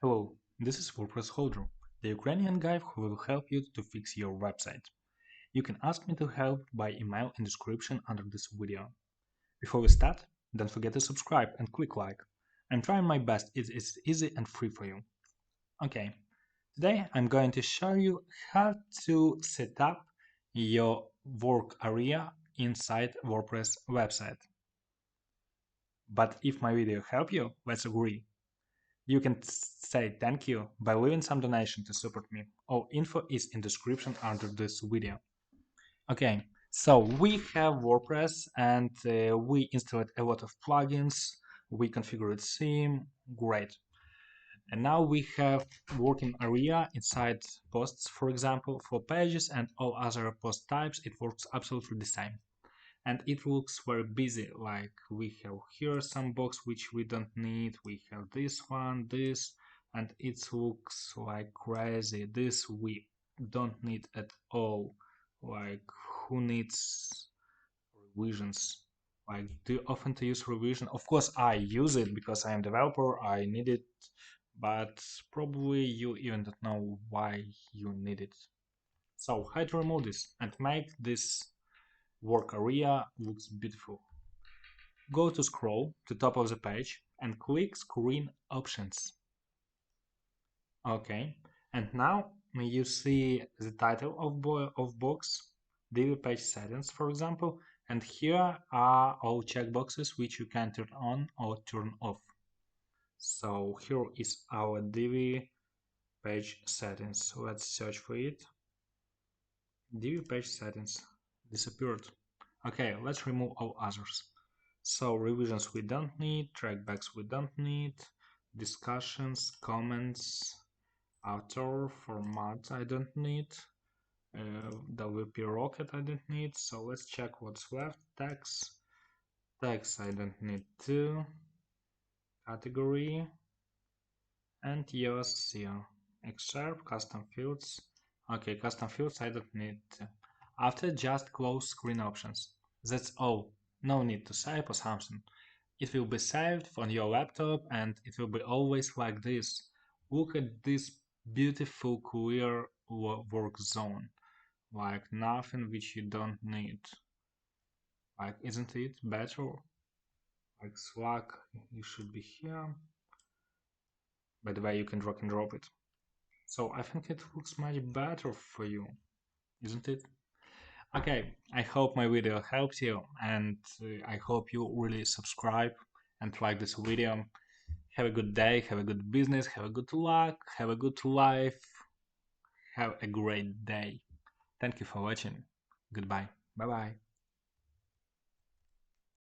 Hello, this is WordPress Holder, the Ukrainian guy who will help you to fix your website. You can ask me to help by email in description under this video. Before we start, don't forget to subscribe and click like. I'm trying my best, it's easy and free for you. Okay, today I'm going to show you how to set up your work area inside WordPress website. But if my video helped you, let's agree. You can say thank you by leaving some donation to support me. All info is in description under this video. Okay, so we have WordPress and we installed a lot of plugins. We configured theme, great. And now we have working area inside posts, for example, for pages and all other post types. It works absolutely the same. And it looks very busy, like we have here some box which we don't need, we have this one, this, and it looks like crazy. This we don't need at all. Like, who needs revisions? Like, do you often to use revision? Of course I use it because I am developer, I need it, but probably you even don't know why you need it. So how to remove this and make this work area looks beautiful. Go to scroll to top of the page and click screen options. Okay, and now you see the title of box, div page settings, for example, and here are all checkboxes which you can turn on or turn off. So here is our div page settings. Let's search for it. Div page settings disappeared. Okay, let's remove all others. So revisions we don't need, trackbacks we don't need, discussions, comments, author, format I don't need, WP Rocket I don't need. So let's check what's left. Tags I don't need too, category, and SEO. Excerpt, custom fields. Okay, custom fields I don't need. After just close screen options. That's all. No need to save or something. It will be saved on your laptop and it will be always like this. Look at this beautiful clear work zone. Like nothing which you don't need. Like, isn't it better? Like Slack, you should be here. By the way, you can drag and drop it. So I think it looks much better for you, isn't it? Okay, I hope my video helped you and I hope you really subscribe and like this video. Have a good day, have a good business, have a good luck, have a good life, have a great day. Thank you for watching. Goodbye. Bye bye.